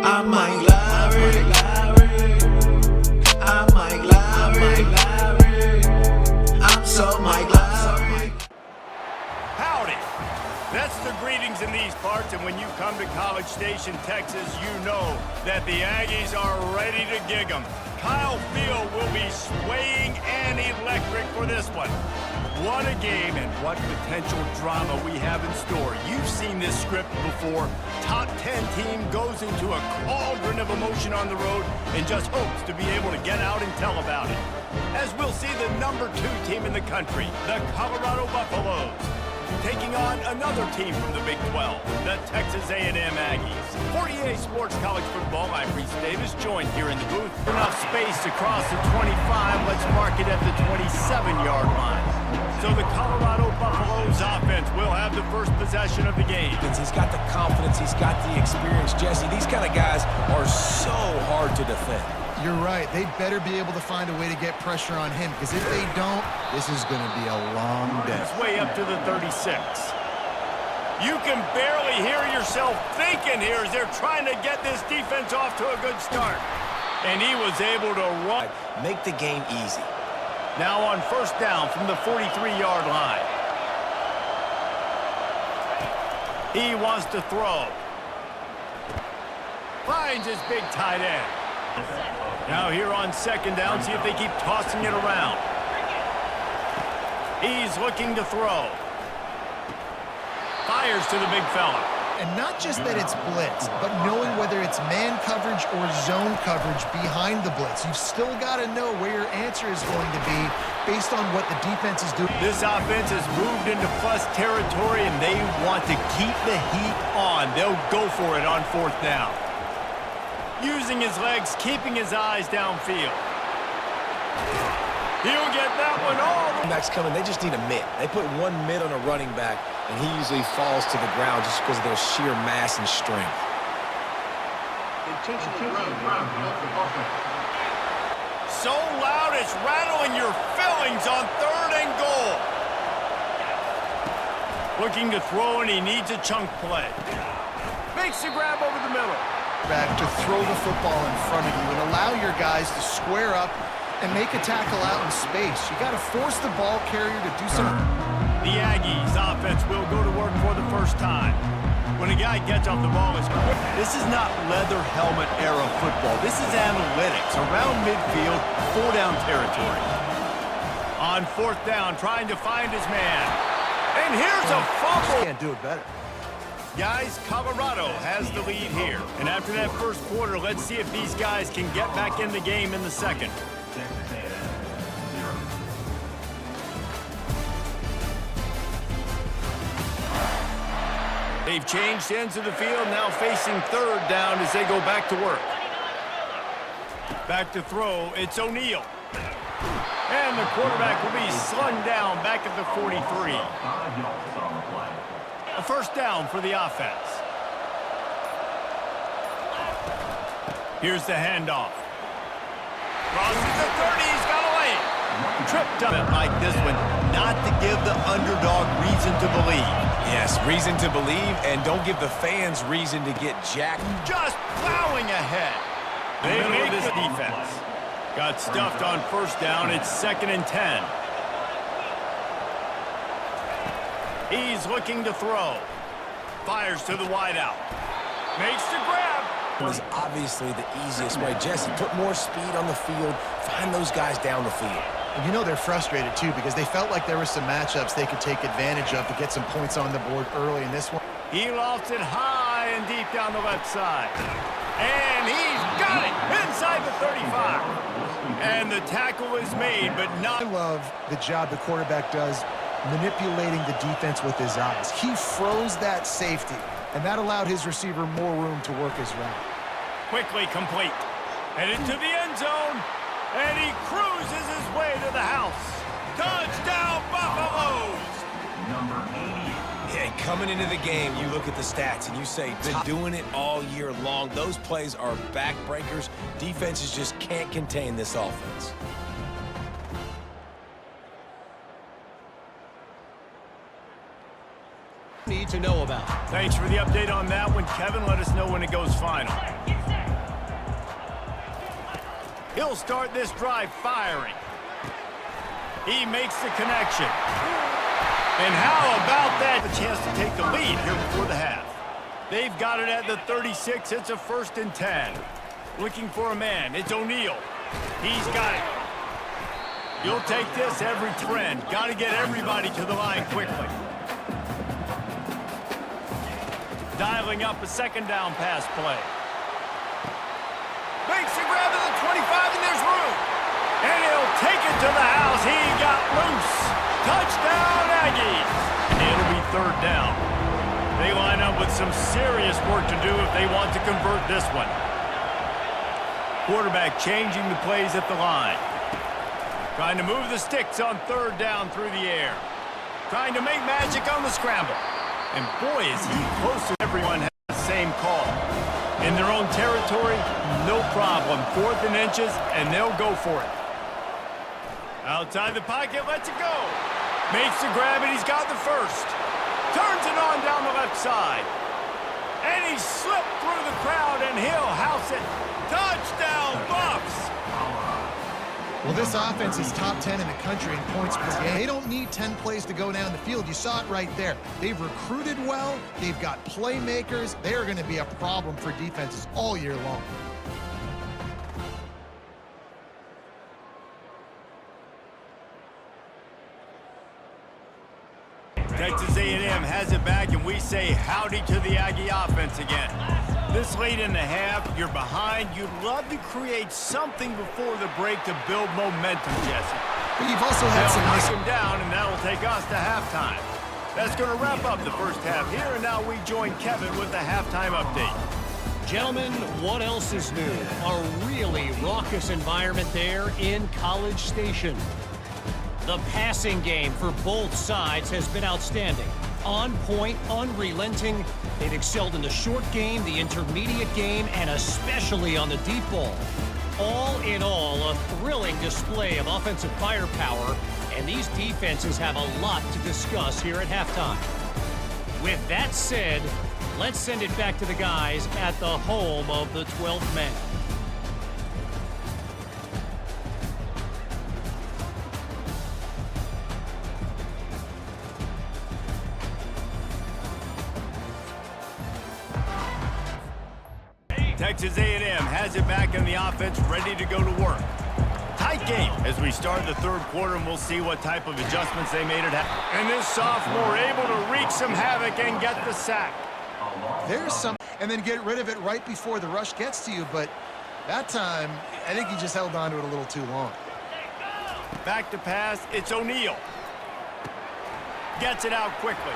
I'm Mike Lowry. I'm Mike Lowry. I'm so Mike Lowry. Howdy. That's the greetings in these parts, and when you come to College Station, Texas, you know that the Aggies are ready to gig 'em. Kyle Field will be swaying and electric for this one. What a game and what potential drama we have in store. You've seen this script before. Top 10 team goes into a cauldron of emotion on the road and just hopes to be able to get out and tell about it. As we'll see the number 2 team in the country, the Colorado Buffaloes, taking on another team from the Big 12, the Texas A&M Aggies. For EA Sports College Football, I'm Reese Davis, joined here in the booth. Enough space across the 25. Let's mark it at the 27-yard line. So the Colorado Buffaloes offense will have the first possession of the game. He's got the confidence, he's got the experience. Jesse, these kind of guys are so hard to defend. You're right. They better be able to find a way to get pressure on him, because if they don't, this is going to be a long day. It's way up to the 36. You can barely hear yourself thinking here as they're trying to get this defense off to a good start. And he was able to run. Make the game easy. Now on first down from the 43-yard line. He wants to throw. Finds his big tight end. Now here on second down, see if they keep tossing it around. He's looking to throw. Fires to the big fella. And not just that it's blitz, but knowing whether it's man coverage or zone coverage behind the blitz. You've still got to know where your answer is going to be based on what the defense is doing. This offense has moved into plus territory, and they want to keep the heat on. They'll go for it on fourth down. Using his legs, keeping his eyes downfield. He'll get that one all. Back's coming. They just need a mid. They put one mid on a running back, and he usually falls to the ground just because of their sheer mass and strength. So loud it's rattling your fillings on third and goal. Looking to throw, and he needs a chunk play. Makes the grab over the middle. Back to throw the football in front of you and allow your guys to square up and make a tackle out in space. You got to force the ball carrier to do something. The Aggies offense will go to work for the first time. When a guy gets off the ball, this is not leather helmet era football. This is analytics around midfield, 4-down territory. On fourth down, trying to find his man. And here's a fumble. Can't do it better. Guys, Colorado has the lead here. And after that first quarter, let's see if these guys can get back in the game in the second. They've changed ends of the field, now facing third down as they go back to work. Back to throw, it's O'Neal. And the quarterback will be slung down back at the 43. A first down for the offense. Here's the handoff. Crosses the 30, he's got a lane. Tripped up like this one, not to give the underdog reason to believe. Yes, reason to believe, and don't give the fans reason to get jacked. Just plowing ahead. They made this defense. Got stuffed on first down, it's 2nd and 10. He's looking to throw. Fires to the wideout. Makes the grab. It was obviously the easiest way. Jesse, put more speed on the field. Find those guys down the field. And you know they're frustrated, too, because they felt like there were some matchups they could take advantage of to get some points on the board early in this one. He lofts it high and deep down the left side. And he's got it inside the 35. And the tackle is made, but not. I love the job the quarterback does manipulating the defense with his eyes. He froze that safety, and that allowed his receiver more room to work his route. Quickly complete. Headed to the end zone, and he cruises his way to the house. Touchdown, Buffaloes! Yeah, coming into the game, you look at the stats and you say, been doing it all year long. Those plays are backbreakers. Defenses just can't contain this offense. Need to know about. Thanks for the update on that one, Kevin. Let us know when it goes final. He'll start this drive firing. He makes the connection. And how about that? A chance to take the lead here before the half. They've got it at the 36. It's a 1st and 10. Looking for a man. It's O'Neal. He's got it. You'll take this every trend. Got to get everybody to the line quickly. Dialing up a 2nd down pass play. Makes the grab at the 25, and there's room. And he'll take it to the house. He got loose. Touchdown, Aggies. It'll be 3rd down. They line up with some serious work to do if they want to convert this one. Quarterback changing the plays at the line. Trying to move the sticks on 3rd down through the air. Trying to make magic on the scramble. And boy, is he close to everyone has the same call. In their own territory, no problem. 4th and inches, and they'll go for it. Outside the pocket, lets it go. Makes the grab, and he's got the 1st. Turns it on down the left side. And he slipped through the crowd, and he'll house it. Touchdown, Buffs! Well, this offense is top 10 in the country in points per game. They don't need 10 plays to go down the field. You saw it right there. They've recruited well. They've got playmakers. They are going to be a problem for defenses all year long. Texas A&M has it back, and we say howdy to the Aggie offense again. This late in the half, you're behind. You'd love to create something before the break to build momentum, Jesse. But you've also had some knock him down, and that'll take us to halftime. That's going to wrap up the first half here, and now we join Kevin with the halftime update. Gentlemen, what else is new? A really raucous environment there in College Station. The passing game for both sides has been outstanding. On point, unrelenting. They've excelled in the short game, the intermediate game, and especially on the deep ball. All in all, a thrilling display of offensive firepower, and these defenses have a lot to discuss here at halftime. With that said, let's send it back to the guys at the home of the 12th man. Texas A&M has it back in the offense, ready to go to work. Tight game as we start the 3rd quarter, and we'll see what type of adjustments they made it happen. And this sophomore able to wreak some havoc and get the sack. There's some, and then get rid of it right before the rush gets to you, but that time, I think he just held on to it a little too long. Back to pass, it's O'Neal. Gets it out quickly.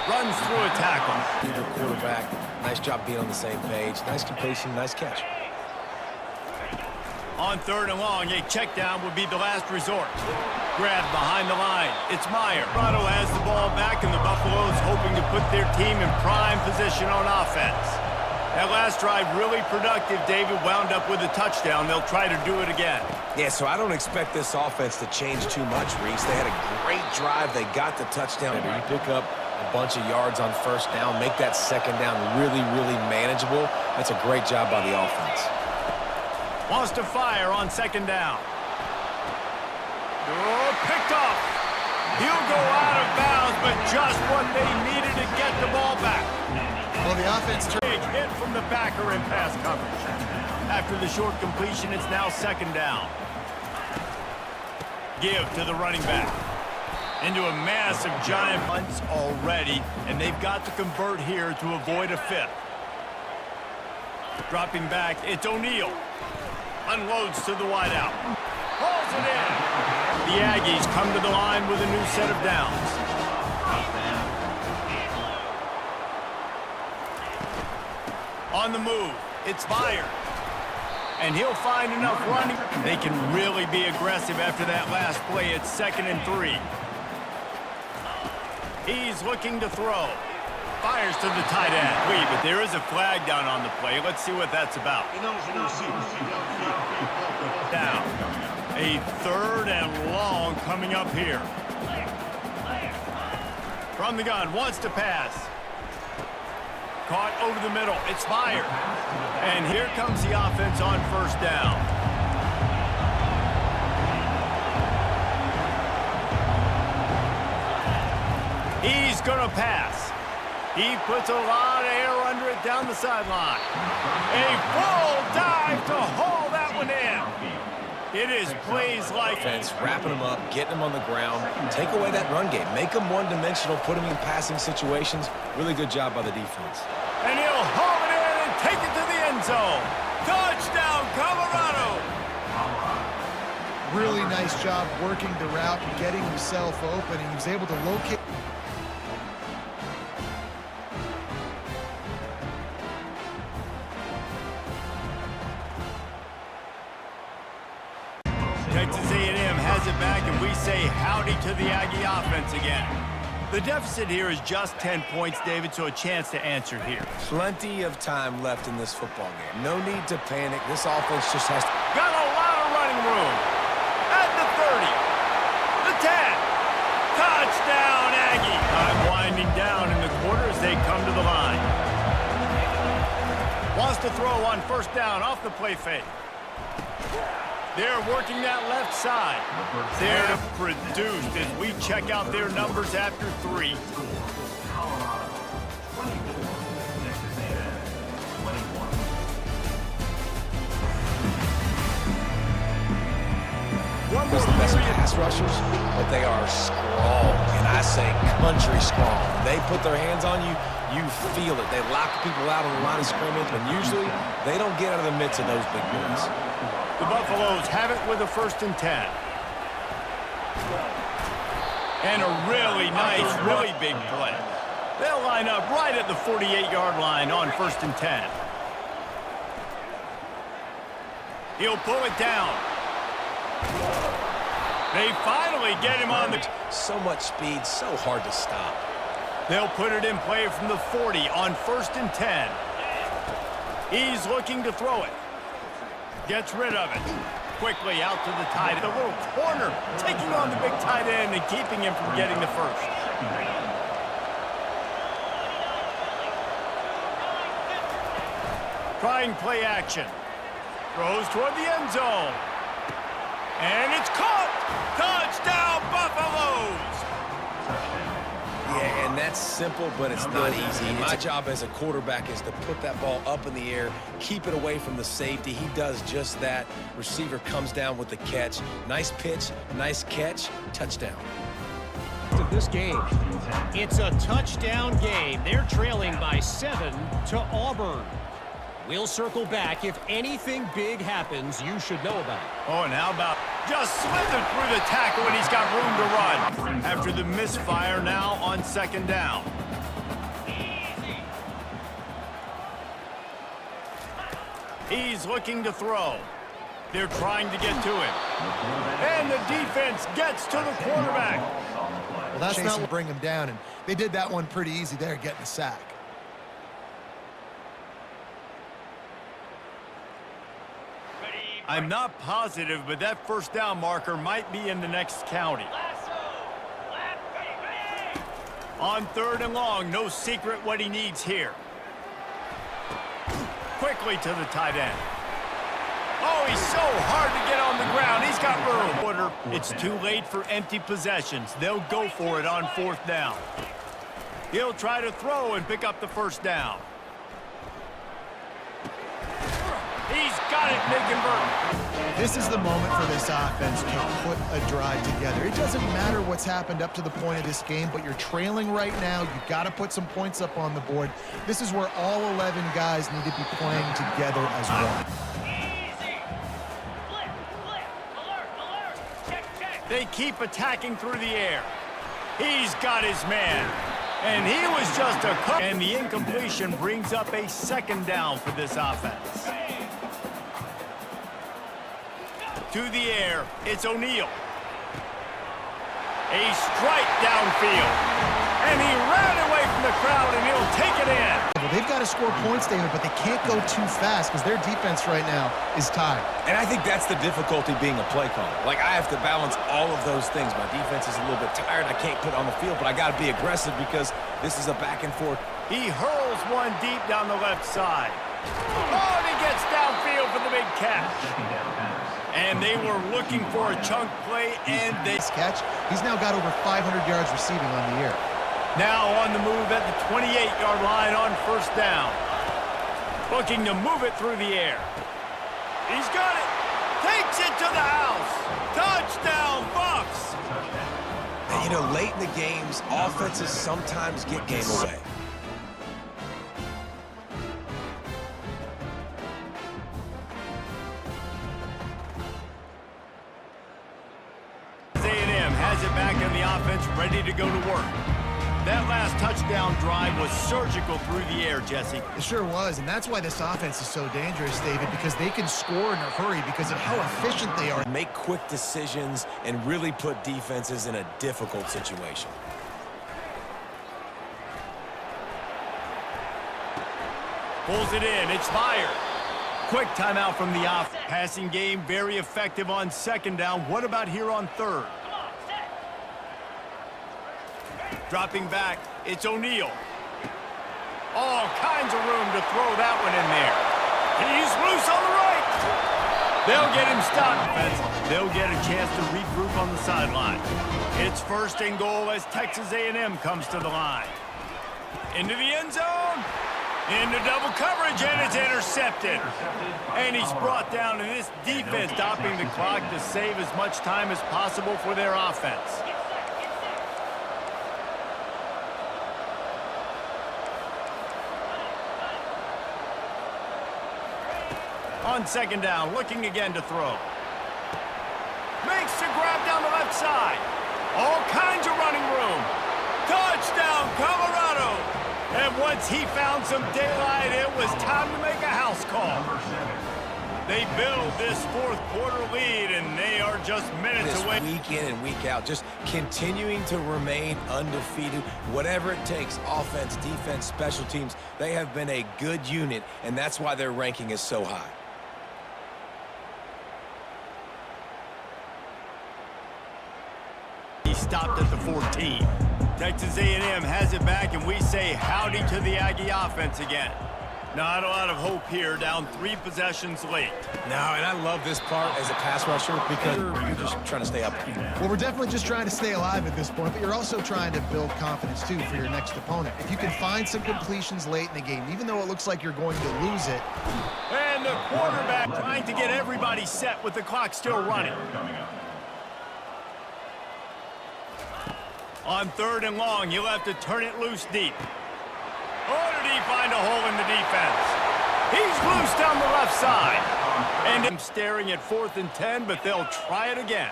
Runs through a tackle. Either quarterback, nice job being on the same page. Nice completion, nice catch. On 3rd and long, a check down would be the last resort. Grabbed behind the line. It's Meyer. Colorado has the ball back, and the Buffaloes hoping to put their team in prime position on offense. That last drive really productive. David wound up with a touchdown. They'll try to do it again. Yeah, so I don't expect this offense to change too much, Reese. They had a great drive. They got the touchdown. You pick up a bunch of yards on 1st down, make that 2nd down really, really manageable. That's a great job by the offense. Wants to fire on 2nd down. Oh, picked off. He'll go out of bounds, but just what they needed to get the ball back. Well, the offense Big hit from the backer in pass coverage. After the short completion, it's now 2nd down. Give to the running back. Into a massive giant punts already, and they've got to convert here to avoid a 5th. Dropping back, it's O'Neal. Unloads to the wideout. Pulls it in. The Aggies come to the line with a new set of downs. On the move, it's Meyer. And he'll find enough running. They can really be aggressive after that last play. It's 2nd and 3. He's looking to throw. Fires to the tight end. But there is a flag down on the play. Let's see what that's about. Down. A 3rd and long coming up here. From the gun, wants to pass. Caught over the middle. It's Meyer. And here comes the offense on 1st down. He's going to pass. He puts a lot of air under it down the sideline. A full dive to haul that one in. It is plays like Defense, wrapping them up, getting them on the ground, take away that run game, make them one-dimensional, put them in passing situations. Really good job by the defense. And he'll haul it in and take it to the end zone. Touchdown, Colorado! Really nice job working the route and getting himself open. He was able to locate. Texas A&M has it back, and we say howdy to the Aggie offense again. The deficit here is just 10 points, David, so a chance to answer here. Plenty of time left in this football game. No need to panic. This offense just has to... Got a lot of running room. At the 30. The 10. Touchdown, Aggie. Time winding down in the quarter as they come to the line. Wants to throw on first down off the play fake. They're working that left side. They're produced as we check out their numbers after 3. One more the best period. pass rushers, but they are strong, and I say country strong. They put their hands on you, you feel it. They lock people out on the line of scrimmage, and usually they don't get out of the midst of those big boys. The Buffaloes have it with a 1st and 10. And a really nice, really big play. They'll line up right at the 48-yard line on 1st and 10. He'll pull it down. They finally get him on the... So much speed, so hard to stop. They'll put it in play from the 40 on 1st and 10. He's looking to throw it. Gets rid of it. Quickly out to the tight end. The little corner taking on the big tight end and keeping him from getting the first. Trying play action. Throws toward the end zone. And it's caught! Touchdown, Buffaloes! Yeah, and that's simple, but it's not easy. My job as a quarterback is to put that ball up in the air, keep it away from the safety. He does just that. Receiver comes down with the catch. Nice pitch, nice catch, touchdown. Of this game, it's a touchdown game. They're trailing by 7 to Auburn. We'll circle back. If anything big happens, you should know about it. Oh, and how about just slithered through the tackle and he's got room to run. After the misfire now on 2nd down. He's looking to throw. They're trying to get to him. And the defense gets to the quarterback. Well, that's not bring him down, and they did that one pretty easy there, getting a sack. I'm not positive, but that 1st down marker might be in the next county. On 3rd and long, no secret what he needs here. Quickly to the tight end. Oh, he's so hard to get on the ground. He's got room. It's too late for empty possessions. They'll go for it on 4th down. He'll try to throw and pick up the 1st down. He's got it, they convert. This is the moment for this offense to put a drive together. It doesn't matter what's happened up to the point of this game, but you're trailing right now. You've got to put some points up on the board. This is where all 11 guys need to be playing together as one. They keep attacking through the air. He's got his man. And he was just a cut. And the incompletion brings up a 2nd down for this offense. To the air, it's O'Neal. A strike downfield. And he ran away from the crowd, and he'll take it in. They've got to score points, David, but they can't go too fast because their defense right now is tired. And I think that's the difficulty being a play caller. Like, I have to balance all of those things. My defense is a little bit tired. I can't put it on the field, but I got to be aggressive because this is a back and forth. He hurls one deep down the left side. Oh, and he gets downfield for the big catch. And they were looking for a chunk play, and they... Catch. He's now got over 500 yards receiving on the year. Now on the move at the 28-yard line on first down. Looking to move it through the air. He's got it. Takes it to the house. Touchdown, Bucks. And, you know, late in the games, offenses sometimes get game away. A&M has it back in the offense, ready to go to work. That last touchdown drive was surgical through the air, Jesse. It sure was, and that's why this offense is so dangerous, David, because they can score in a hurry because of how efficient they are. Make quick decisions and really put defenses in a difficult situation. Pulls it in. It's fired. Quick timeout from the off. Passing game, very effective on second down. What about here on third? Dropping back, it's O'Neal. All kinds of room to throw that one in there. He's loose on the right. They'll get him stopped, defense. They'll get a chance to regroup on the sideline. It's first and goal as Texas A&M comes to the line. Into the end zone. Into double coverage, and it's intercepted. And he's brought down in this defense, stopping the clock to save as much time as possible for their offense. On second down, looking again to throw. Makes the grab down the left side. All kinds of running room. Touchdown, Colorado. And once he found some daylight, it was time to make a house call. They build this fourth quarter lead, and they are just minutes away. Week in and week out, just continuing to remain undefeated. Whatever it takes, offense, defense, special teams, they have been a good unit, and that's why their ranking is so high. He stopped at the 14. Texas A&M has it back, and we say howdy to the Aggie offense again. Not a lot of hope here, down 3 possessions late. No, and I love this part as a pass rusher because you're just trying to stay up. Well, we're definitely just trying to stay alive at this point, but you're also trying to build confidence, too, for your next opponent. If you can find some completions late in the game, even though it looks like you're going to lose it. And the quarterback trying to get everybody set with the clock still running. On third and long, he'll have to turn it loose deep. Oh, did he find a hole in the defense? He's loose down the left side. And him staring at 4th and 10, but they'll try it again.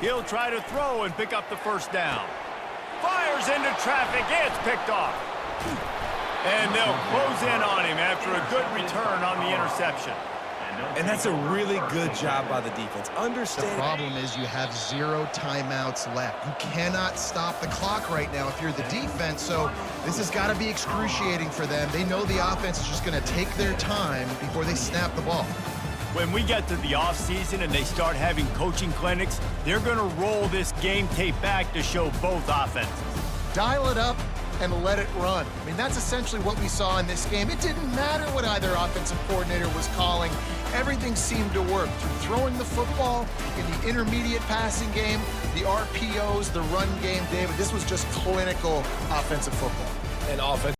He'll try to throw and pick up the first down. Fires into traffic. It's picked off. And they'll close in on him after a good return on the interception. And that's a really good job by the defense. The problem is you have 0 timeouts left. You cannot stop the clock right now if you're the defense, so this has got to be excruciating for them. They know the offense is just going to take their time before they snap the ball. When we get to the offseason and they start having coaching clinics, they're going to roll this game tape back to show both offenses. Dial it up and let it run. I mean, that's essentially what we saw in this game. It didn't matter what either offensive coordinator was calling. Everything seemed to work. Through throwing the football, in the intermediate passing game, the RPOs, the run game, David, this was just clinical offensive football. And offense.